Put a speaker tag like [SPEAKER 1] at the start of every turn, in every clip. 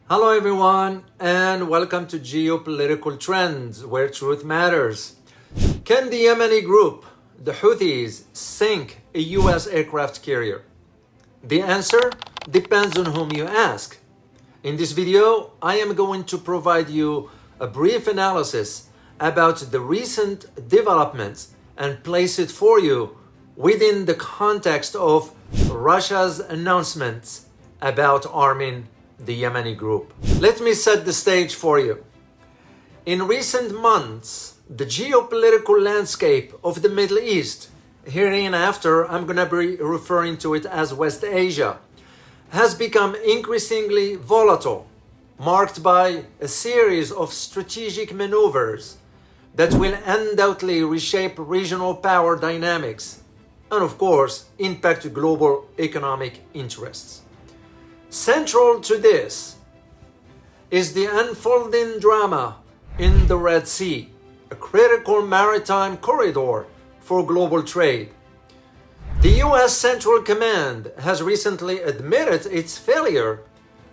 [SPEAKER 1] Hello everyone and welcome to Geopolitical Trends, where truth matters. Can the Yemeni group, the Houthis, sink a US aircraft carrier? The answer depends on whom you ask. In this video, I am going to provide you a brief analysis about the recent developments and place it for you within the context of Russia's announcements about arming the Yemeni group. Let me set the stage for you. In recent months, the geopolitical landscape of the Middle East, hereinafter I'm going to be referring to it as West Asia, has become increasingly volatile, marked by a series of strategic maneuvers that will undoubtedly reshape regional power dynamics and, of course, impact global economic interests. Central to this is the unfolding drama in the Red Sea, a critical maritime corridor for global trade. The US Central Command has recently admitted its failure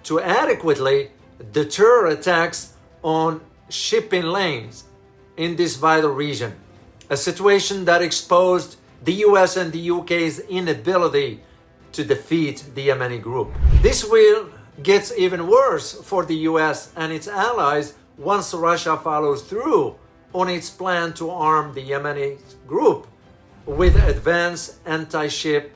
[SPEAKER 1] to adequately deter attacks on shipping lanes in this vital region, a situation that exposed the US and the UK's inability to defeat the Yemeni group. This will get even worse for the US and its allies once Russia follows through on its plan to arm the Yemeni group with advanced anti-ship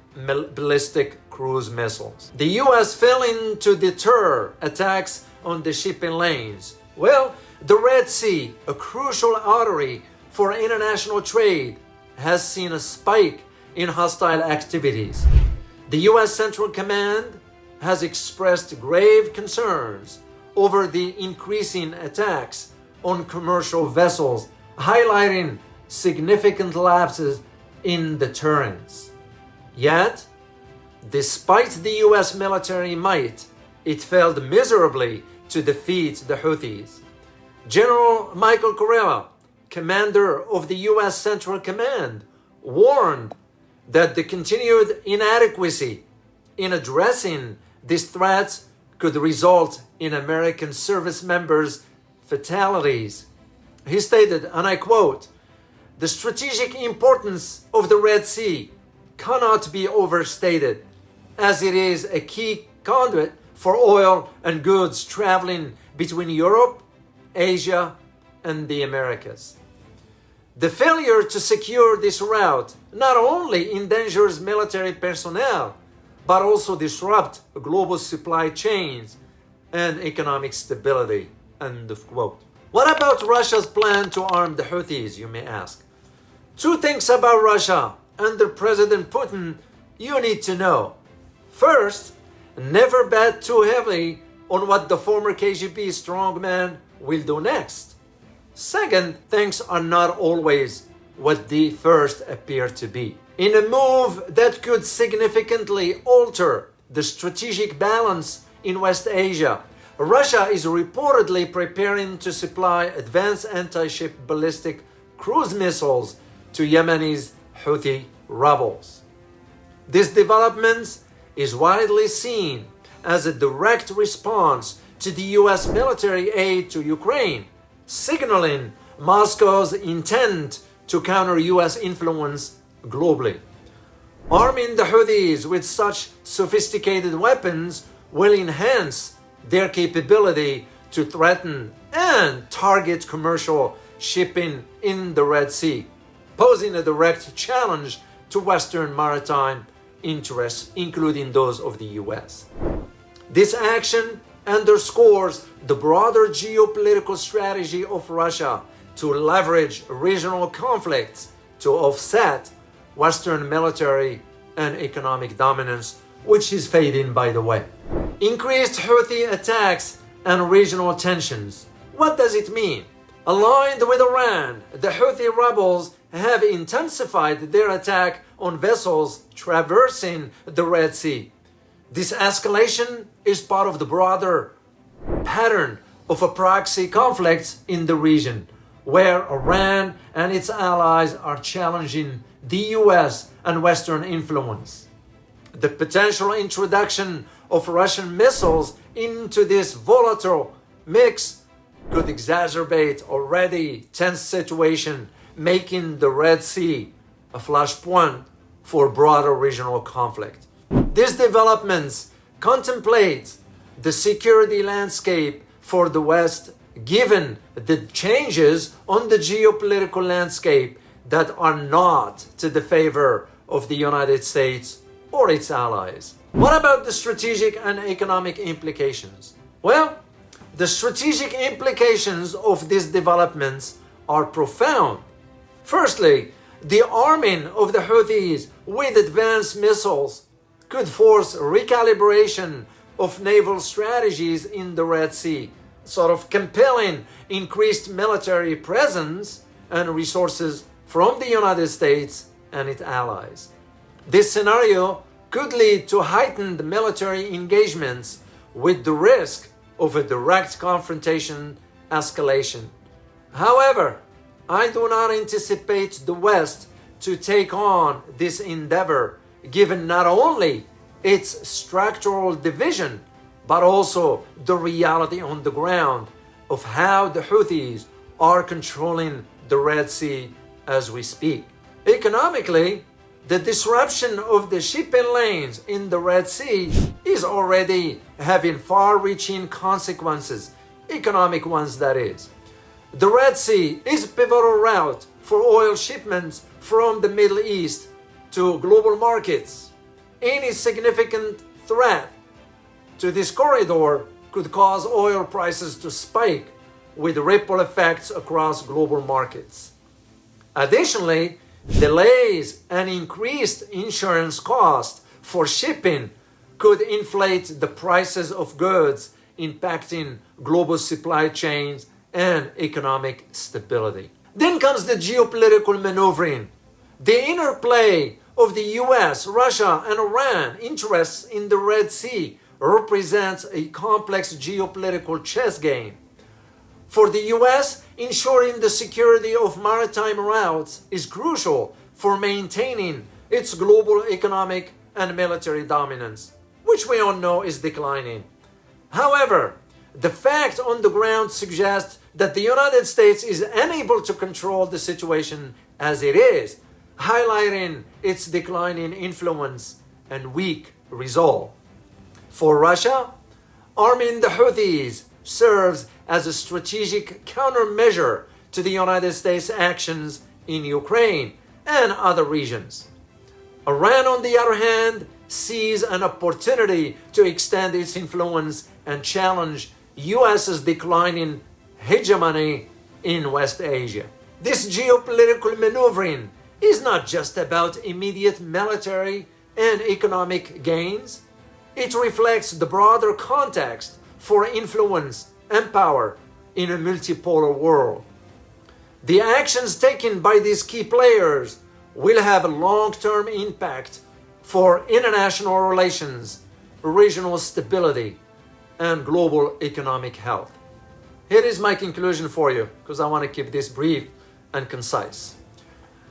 [SPEAKER 1] ballistic cruise missiles. The US failing to deter attacks on the shipping lanes. Well, the Red Sea, a crucial artery for international trade, has seen a spike in hostile activities. The US Central Command has expressed grave concerns over the increasing attacks on commercial vessels, highlighting significant lapses in deterrence. Yet, despite the US military might, it failed miserably to defeat the Houthis. General Michael Corella, commander of the US Central Command, warned that the continued inadequacy in addressing these threats could result in American service members' fatalities. He stated, and I quote, "The strategic importance of the Red Sea cannot be overstated, as it is a key conduit for oil and goods traveling between Europe, Asia, and the Americas. The failure to secure this route not only endangers military personnel, but also disrupt global supply chains and economic stability." End of quote. What about Russia's plan to arm the Houthis, you may ask? Two things about Russia under President Putin you need to know. First, never bet too heavily on what the former KGB strongman will do next. Second, things are not always what they first appear to be. In a move that could significantly alter the strategic balance in West Asia, Russia is reportedly preparing to supply advanced anti-ship ballistic cruise missiles to Yemeni's Houthi rebels. This development is widely seen as a direct response to the US military aid to Ukraine, signaling Moscow's intent to counter US influence globally. Arming the Houthis with such sophisticated weapons will enhance their capability to threaten and target commercial shipping in the Red Sea, posing a direct challenge to Western maritime interests, including those of the US. This action underscores the broader geopolitical strategy of Russia to leverage regional conflicts to offset Western military and economic dominance, which is fading, by the way. Increased Houthi attacks and regional tensions. What does it mean? Aligned with Iran, the Houthi rebels have intensified their attack on vessels traversing the Red Sea. This escalation is part of the broader pattern of a proxy conflicts in the region, where Iran and its allies are challenging the US and Western influence. The potential introduction of Russian missiles into this volatile mix could exacerbate already tense situation, making the Red Sea a flashpoint for broader regional conflict. These developments contemplate the security landscape for the West, given the changes on the geopolitical landscape that are not to the favor of the United States or its allies. What about the strategic and economic implications? Well, the strategic implications of these developments are profound. Firstly, the arming of the Houthis with advanced missiles could force recalibration of naval strategies in the Red Sea, sort of compelling increased military presence and resources from the United States and its allies. This scenario could lead to heightened military engagements with the risk of a direct confrontation escalation. However, I do not anticipate the West to take on this endeavor, given not only its structural division, but also the reality on the ground of how the Houthis are controlling the Red Sea as we speak. Economically, the disruption of the shipping lanes in the Red Sea is already having far-reaching consequences, economic ones that is. The Red Sea is a pivotal route for oil shipments from the Middle East to global markets. Any significant threat to this corridor could cause oil prices to spike with ripple effects across global markets. Additionally, delays and increased insurance costs for shipping could inflate the prices of goods, impacting global supply chains and economic stability. Then comes the geopolitical maneuvering. The interplay of the US, Russia, and Iran interests in the Red Sea represents a complex geopolitical chess game. For the US, ensuring the security of maritime routes is crucial for maintaining its global economic and military dominance, which we all know is declining. However, the facts on the ground suggest that the United States is unable to control the situation as it is, highlighting its declining influence and weak resolve. For Russia, arming the Houthis serves as a strategic countermeasure to the United States' actions in Ukraine and other regions. Iran, on the other hand, sees an opportunity to extend its influence and challenge US's declining hegemony in West Asia. This geopolitical maneuvering is not just about immediate military and economic gains. It reflects the broader context for influence and power in a multipolar world. The actions taken by these key players will have a long-term impact for international relations, regional stability, and global economic health. Here is my conclusion for you, because I want to keep this brief and concise.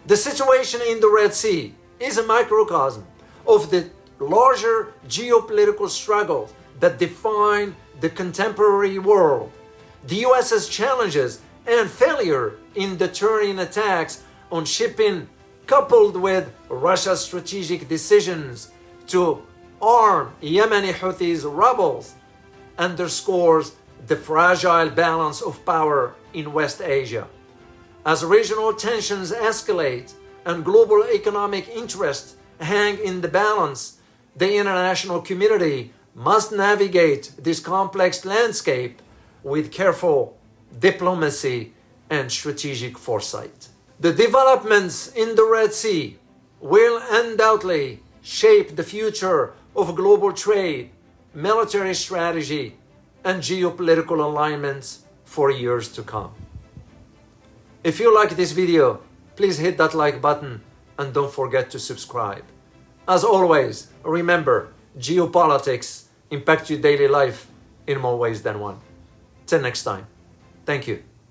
[SPEAKER 1] The situation in the Red Sea is a microcosm of the larger geopolitical struggles that define the contemporary world. The US's challenges and failure in deterring attacks on shipping, coupled with Russia's strategic decisions to arm Yemeni Houthis rebels, underscores the fragile balance of power in West Asia. As regional tensions escalate and global economic interests hang in the balance, the international community must navigate this complex landscape with careful diplomacy and strategic foresight. The developments in the Red Sea will undoubtedly shape the future of global trade, military strategy, and geopolitical alignments for years to come. If you like this video, please hit that like button and don't forget to subscribe. As always, remember, geopolitics impact your daily life in more ways than one. Till next time. Thank you.